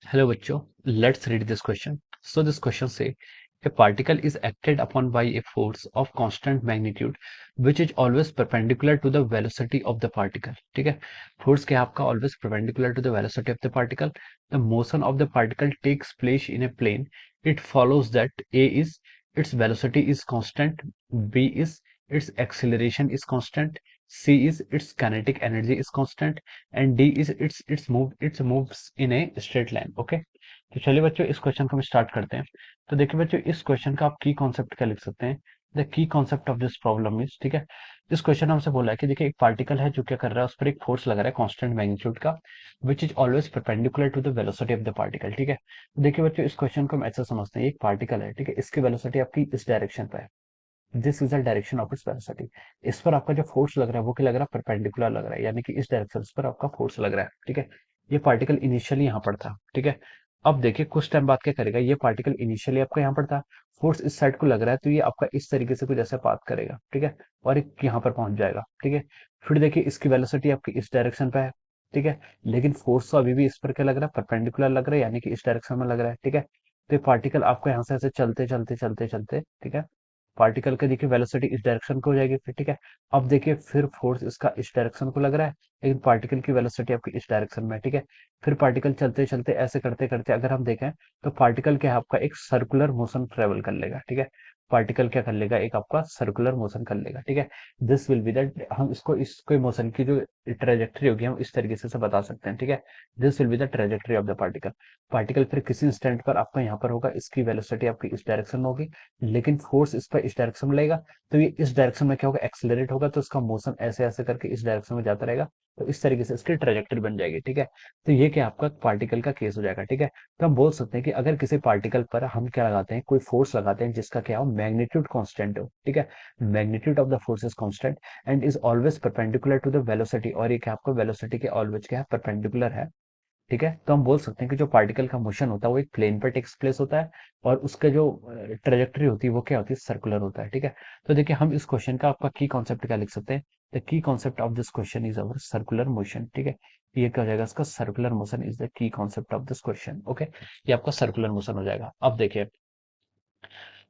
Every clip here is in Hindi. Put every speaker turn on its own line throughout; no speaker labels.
Hello बच्चों, let's read this question. So this question say a particle is acted upon by a force of constant magnitude which is always perpendicular to the velocity of the particle. ठीक है, force क्या है आपका always perpendicular to the velocity of the particle. The motion of the particle takes place in a plane. It follows that A is its velocity is constant, B is its acceleration is constant, C is its kinetic energy is constant and D is it's moves in a straight line. Okay, तो चलिए बच्चों इस क्वेश्चन को हम स्टार्ट करते हैं। तो देखिए बच्चों इस क्वेश्चन का आप की कॉन्सेप्ट क्या लिख सकते हैं। The key concept of this problem is, ठीक है, इस क्वेश्चन हमसे बोला है कि देखिए एक पार्टिकल है जो क्या कर रहा है, उस पर एक फोर्स लगा रहा है कांस्टेंट मैग्नीट्यूड का which is always perpendicular to the velocity of the particle. ठीक है, तो देखिए बच्चों इस क्वेश्चन को हम ऐसा समझते हैं, एक पार्टिकल है, ठीक है, इसकी वेलोसिटी आपकी इस डायरेक्शन पर है, this is the direction of its velocity. इस पर आपका जो फोर्स लग रहा है वो क्या लग रहा है, परपेंडिकुलर लग रहा है, यानी कि इस डायरेक्शन पर आपका फोर्स लग रहा है। ठीक है, ये पार्टिकल इनिशियली यहाँ पर था। ठीक है, अब देखिए कुछ टाइम बाद क्या करेगा, ये पार्टिकल इनिशियली आपका यहाँ पर था, फोर्स इस साइड को लग रहा है, तो ये आपका इस तरीके से कुछ ऐसा पाथ करेगा। ठीक है, और एक यहाँ पर पहुंच जाएगा। ठीक है, फिर देखिए इसकी वेलोसिटी आपकी इस डायरेक्शन पे है। ठीक है, लेकिन फोर्स तो अभी भी इस पर क्या लग रहा है, परपेंडिकुलर लग रहा है, यानी कि इस डायरेक्शन में लग रहा है। ठीक है, तो ये पार्टिकल आपको यहाँ से ऐसे चलते चलते चलते चलते, ठीक है, पार्टिकल का देखिए वेलोसिटी इस डायरेक्शन को हो जाएगी फिर। ठीक है, अब देखिए फिर फोर्स इसका इस डायरेक्शन को लग रहा है, लेकिन पार्टिकल की वेलोसिटी आपकी इस डायरेक्शन में है। ठीक है, फिर पार्टिकल चलते चलते ऐसे करते करते अगर हम देखें तो पार्टिकल क्या है आपका एक सर्कुलर मोशन ट्रेवल कर लेगा। ठीक है, पार्टिकल क्या कर लेगा, एक आपका सर्कुलर मोशन कर लेगा। ठीक है, दिस विल बी दैट, हम इसको मोशन की जो ट्रेजेक्टरी होगी हम इस तरीके से बता सकते हैं। ठीक है, this will be the trajectory of the particle. Particle फिर किसी इंस्टेंट पर आपका यहाँ पर होगा, इसकी वेलोसिटी आपकी इस डायरेक्शन में होगी, लेकिन फोर्स इस पर इस डायरेक्शन में लगेगा, तो ये इस डायरेक्शन में क्या होगा, एक्सेलरेट होगा, तो इसका मोशन ऐसे ऐसे करके इस डायरेक्शन में जाता रहेगा, तो इस तरीके से इसकी ट्रेजेक्टरी बन जाएगी। ठीक है, तो ये क्या आपका पार्टिकल का केस हो जाएगा। ठीक है, तो हम बोल सकते हैं कि अगर किसी पार्टिकल पर हम क्या लगाते हैं, कोई फोर्स लगाते हैं जिसका क्या हो, मैग्नीट्यूड कांस्टेंट हो। ठीक है, magnitude of the force is constant and is always perpendicular to the velocity, और ये क्या आपको वेलोसिटी के ऑलवेज क्या है, परपेंडिकुलर है। ठीक है, तो हम बोल सकते हैं कि जो पार्टिकल का मोशन होता है वो एक प्लेन पर टेक्स प्लेस होता है, और उसका जो ट्रेजेक्टरी होती है वो क्या होती है, सर्कुलर होता है। ठीक है, तो देखिए हम इस क्वेश्चन का आपका की कॉन्सेप्ट क्या लिख सकते हैं, the key concept of this question is our circular motion. ठीक है, ये क्या हो जाएगा, इसका circular motion is the key concept of this question. Okay, ये आपका सर्कुलर मोशन हो जाएगा। अब देखिए,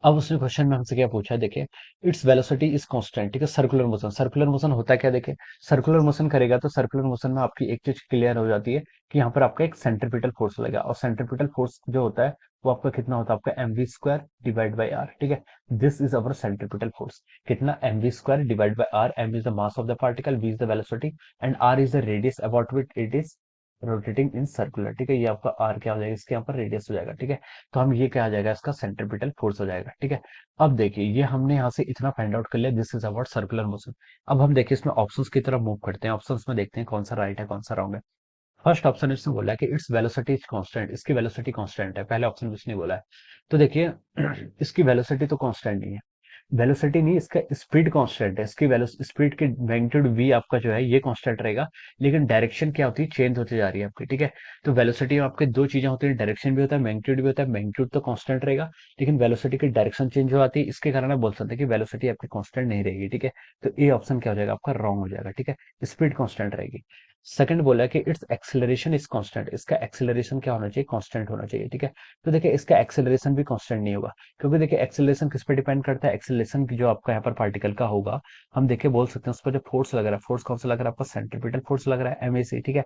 अब उसने क्वेश्चन में हमसे क्या पूछा है, देखिए इट्स वेलोसिटी इज कांस्टेंट। ठीक है, सर्कुलर मोशन होता है क्या, देखिए सर्कुलर मोशन करेगा तो सर्कुलर मोशन में आपकी एक चीज क्लियर हो जाती है कि यहाँ पर आपका एक सेंट्रीपिटल फोर्स लगेगा, और सेंट्रीपिटल फोर्स जो होता है वो आपका कितना होता है, आपका mv² डिवाइड बाई आर। ठीक है, this is our centripetal force, कितना mv² divide by r, m is the mass of the particle, v is the velocity and r is the radius about which it is rotating in circular. ठीक है, ये आपका आर क्या हो जाएगा, इसके यहाँ पर रेडियस हो जाएगा। ठीक है, तो हम ये क्या आ जाएगा, इसका सेंट्रीपिटल फोर्स हो जाएगा। ठीक है, अब देखिए ये हमने यहाँ से इतना फाइंड आउट कर लिया, this is about circular motion. अब हम देखिए इसमें ऑप्शंस की तरफ मूव करते हैं, ऑप्शंस में देखते हैं कौन सा राइट है कौन सा रॉन्ग है। फर्स्ट ऑप्शन इसने बोला है कि इट्स वेलोसिटी इज कांस्टेंट, इसकी वेलोसिटी कांस्टेंट है, पहले ऑप्शन में इसने बोला है। तो देखिए इसकी वेलोसिटी तो कांस्टेंट नहीं है, वेलोसिटी नहीं, इसका स्पीड कांस्टेंट है, इसकी स्पीड की मैग्नीट्यूड v आपका जो है ये कांस्टेंट रहेगा, लेकिन डायरेक्शन क्या होती है, चेंज होती जा रही है आपकी। ठीक है, तो वेलोसिटी में आपके दो चीजें होती है, डायरेक्शन भी होता है, मैग्नीट्यूड भी होता है। मैग्नीट्यूड तो कांस्टेंट रहेगा, लेकिन वेलोसिटी की डायरेक्शन चेंज हो जाती है, इसके कारण आप बोल सकते हैं कि वेलोसिटी आपकी कांस्टेंट नहीं रहेगी। ठीक है, तो ए ऑप्शन क्या हो जाएगा आपका, रॉन्ग हो जाएगा। ठीक है, स्पीड कांस्टेंट रहेगी। सेकंड बोला है कि इट्स एक्सेलरेशन इज कांस्टेंट, इसका एक्सेलरेशन क्या होना चाहिए, कांस्टेंट होना चाहिए। ठीक है, तो देखिए इसका एक्सेलरेशन भी कांस्टेंट नहीं होगा, क्योंकि देखिए एक्सेलरेशन किस पे डिपेंड करता है, एक्सेलरेशन की जो आपका यहाँ पर पार्टिकल का होगा, हम देखिए बोल सकते हैं उस पर जो फोर्स लग रहा है, फोर्स कौन सा लग रहा है आपका, सेंट्रीपिटल फोर्स लग रहा है, एमएसी। ठीक है,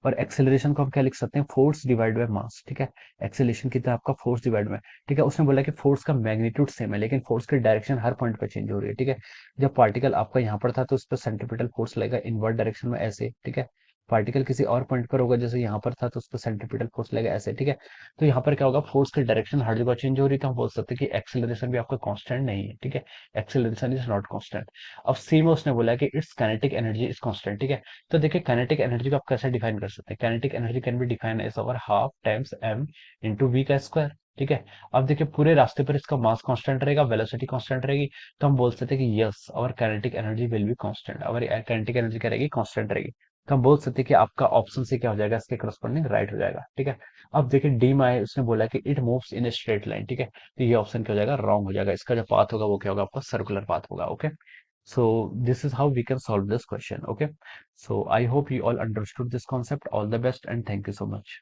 और एक्सेलरेशन को हम क्या लिख सकते हैं, फोर्स डिवाइड बाय मास। ठीक है, एक्सेलरेशन कितना आपका, फोर्स डिवाइड में। ठीक है, उसने बोला कि फोर्स का मैग्नीट्यूड सेम है, लेकिन फोर्स की डायरेक्शन हर पॉइंट पे चेंज हो रही है। ठीक है, जब पार्टिकल आपका यहाँ पर था तो उस पर सेंट्रीपिटल फोर्स लगेगा इनवर्ट डायरेक्शन में ऐसे। ठीक है, पार्टिकल किसी और पॉइंट पर होगा, जैसे यहाँ पर था तो उस पर सेंट्रीपिटल फोर्स लगेगा ऐसे। ठीक है, तो यहाँ पर क्या होगा, फोर्स की डायरेक्शन हर जगह चेंज हो रही है, तो हम बोल सकते हैं कि एक्सेलरेशन भी आपका कांस्टेंट नहीं है। ठीक है, एक्सेलरेशन इज नॉट कांस्टेंट। अब सी में उसने बोला कि it's kinetic energy is constant. ठीक है, तो देखिए काइनेटिक एनर्जी को आप कैसे डिफाइन कर सकते हैं, kinetic energy can be define as over half times m into v का स्क्वायर। ठीक है, अब देखिए पूरे रास्ते पर इसका मास कांस्टेंट रहेगा, वेलोसिटी कांस्टेंट रहेगी, तो हम बोल सकते हैं कि यस और kinetic energy will be constant, और काइनेटिक एनर्जी क्या रहेगी, कांस्टेंट रहेगी। तो हम बोल सकते हैं कि आपका ऑप्शन से क्या हो जाएगा, इसके करस्पॉन्डिंग राइट हो जाएगा। ठीक है, अब देखिए डी में उसने बोला कि it moves in a straight line. ठीक है, तो ये ऑप्शन क्या हो जाएगा, रॉन्ग हो जाएगा, इसका जो पाथ होगा वो क्या होगा आपका, सर्कुलर पाथ होगा। Okay, so this is how we can solve this question. Okay, so I hope you all understood this concept. All the best and thank you so much.